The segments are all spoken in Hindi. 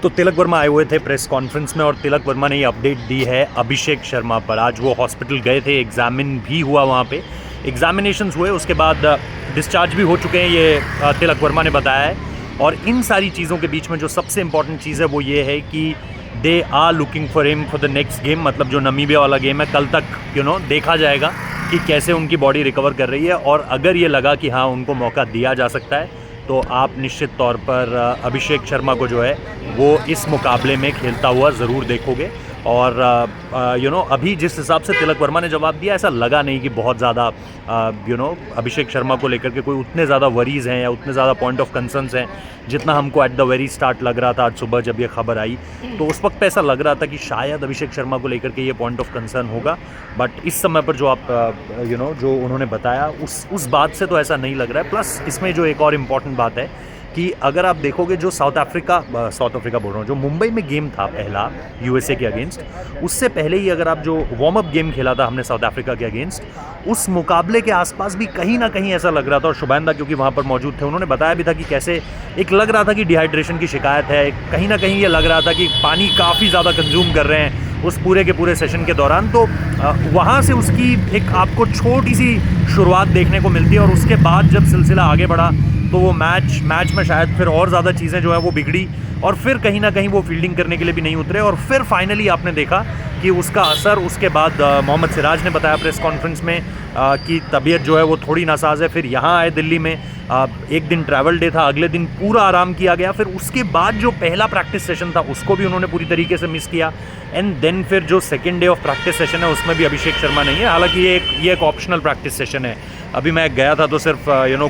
तो तिलक वर्मा आए हुए थे प्रेस कॉन्फ्रेंस में और तिलक वर्मा ने ये अपडेट दी है अभिषेक शर्मा पर। आज वो हॉस्पिटल गए थे, एग्जामिन भी हुआ वहाँ पे, एग्जामिनेशंस हुए, उसके बाद डिस्चार्ज भी हो चुके हैं, ये तिलक वर्मा ने बताया है। और इन सारी चीज़ों के बीच में जो सबसे इंपॉर्टेंट चीज़ है वो ये है कि they are looking for him for the next game, मतलब जो नमीबिया वाला गेम है, कल तक देखा जाएगा कि कैसे उनकी बॉडी रिकवर कर रही है। और अगर ये लगा कि हाँ उनको मौका दिया जा सकता है तो आप निश्चित तौर पर अभिषेक शर्मा को जो है वो इस मुकाबले में खेलता हुआ ज़रूर देखोगे। और अभी जिस हिसाब से तिलक वर्मा ने जवाब दिया, ऐसा लगा नहीं कि बहुत ज़्यादा अभिषेक शर्मा को लेकर के कोई उतने ज़्यादा वरीज़ हैं या उतने ज़्यादा पॉइंट ऑफ कंसर्न्स हैं जितना हमको एट द वेरी स्टार्ट लग रहा था। आज सुबह जब ये खबर आई तो उस वक्त पे ऐसा लग रहा था कि शायद अभिषेक शर्मा को लेकर के ये पॉइंट ऑफ कंसर्न होगा, बट इस समय पर जो आप जो उन्होंने बताया उस बात से तो ऐसा नहीं लग रहा है। प्लस इसमें जो एक और इम्पॉर्टेंट बात है कि अगर आप देखोगे जो साउथ अफ्रीका बोल रहा हूँ, जो मुंबई में गेम था पहला यूएसए के अगेंस्ट, उससे पहले ही अगर आप जो वार्म अप गेम खेला था हमने साउथ अफ्रीका के अगेंस्ट, उस मुकाबले के आसपास भी कहीं ना कहीं ऐसा लग रहा था। और शुभैंदा क्योंकि वहाँ पर मौजूद थे, उन्होंने बताया भी था कि कैसे एक लग रहा था कि डिहाइड्रेशन की शिकायत है, कहीं ना कहीं ये लग रहा था कि पानी काफ़ी ज़्यादा कंज्यूम कर रहे हैं उस पूरे के पूरे सेशन के दौरान। तो वहाँ से उसकी एक आपको छोटी सी शुरुआत देखने को मिलती है और उसके बाद जब सिलसिला आगे बढ़ा तो वो मैच में शायद फिर और ज़्यादा चीज़ें जो है वो बिगड़ी और फिर कहीं ना कहीं वो फील्डिंग करने के लिए भी नहीं उतरे। और फिर फाइनली आपने देखा कि उसका असर उसके बाद मोहम्मद सिराज ने बताया प्रेस कॉन्फ्रेंस में कि तबीयत जो है वो थोड़ी नासाज है। फिर यहाँ आए दिल्ली में, एक दिन ट्रैवल डे था, अगले दिन पूरा आराम किया गया। फिर उसके बाद जो पहला प्रैक्टिस सेशन था उसको भी उन्होंने पूरी तरीके से मिस किया। एंड देन फिर जो second day of practice session है उसमें भी अभिषेक शर्मा नहीं है। हालांकि ये एक ऑप्शनल प्रैक्टिस सेशन है। अभी मैं गया था तो सिर्फ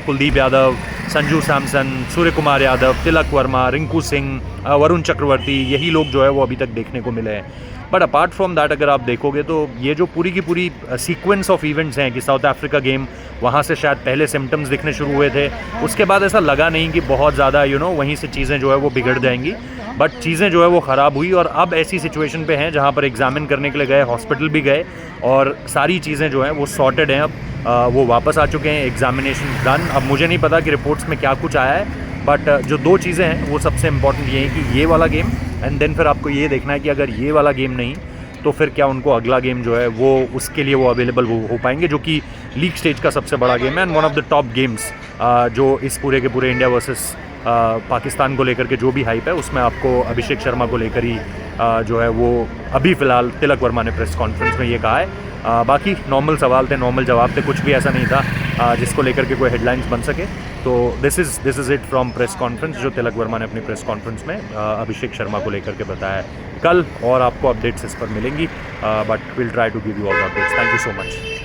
कुलदीप यादव, संजू सैमसन, सूर्य कुमार यादव, तिलक वर्मा, रिंकू सिंह, वरुण चक्रवर्ती, यही लोग जो है वो अभी तक देखने को मिले हैं। बट अपार्ट फ्रॉम दैट अगर आप देखोगे तो ये जो पूरी की पूरी सीक्वेंस ऑफ इवेंट्स हैं कि साउथ अफ्रीका गेम, वहाँ से शायद पहले सिम्टम्स दिखने शुरू हुए थे, उसके बाद ऐसा लगा नहीं कि बहुत ज़्यादा वहीं से चीज़ें जो है वो बिगड़ जाएंगी, बट चीज़ें जो है वो ख़राब हुई। और अब ऐसी सिचुएशन पे हैं जहाँ पर एग्जामिन करने के लिए गए, हॉस्पिटल भी गए और सारी चीज़ें जो हैं वो सॉर्टेड हैं। अब वो वापस आ चुके हैं, एग्जामिनेशन डन। अब मुझे नहीं पता कि रिपोर्ट्स में क्या कुछ आया है, बट जो दो चीज़ें हैं वो सबसे इम्पॉर्टेंट ये हैं कि ये वाला गेम एंड देन फिर आपको ये देखना है कि अगर ये वाला गेम नहीं तो फिर क्या उनको अगला गेम जो है वो उसके लिए वो अवेलेबल हो पाएंगे, जो कि लीग स्टेज का सबसे बड़ा गेम है and one of the top games जो इस पूरे के पूरे इंडिया वर्सेस पाकिस्तान को लेकर के जो भी हाइप है उसमें आपको अभिषेक शर्मा को लेकर ही जो है वो अभी फ़िलहाल तिलक वर्मा ने प्रेस कॉन्फ्रेंस में ये कहा है। बाकी नॉर्मल सवाल थे, नॉर्मल जवाब थे, कुछ भी ऐसा नहीं था जिसको लेकर के कोई हेडलाइंस बन सके। तो this is it from press conference जो तिलक वर्मा ने अपनी प्रेस कॉन्फ्रेंस में अभिषेक शर्मा को लेकर के बताया है। कल और आपको अपडेट्स इस पर मिलेंगी, but will try to give you all updates. Thank you so much.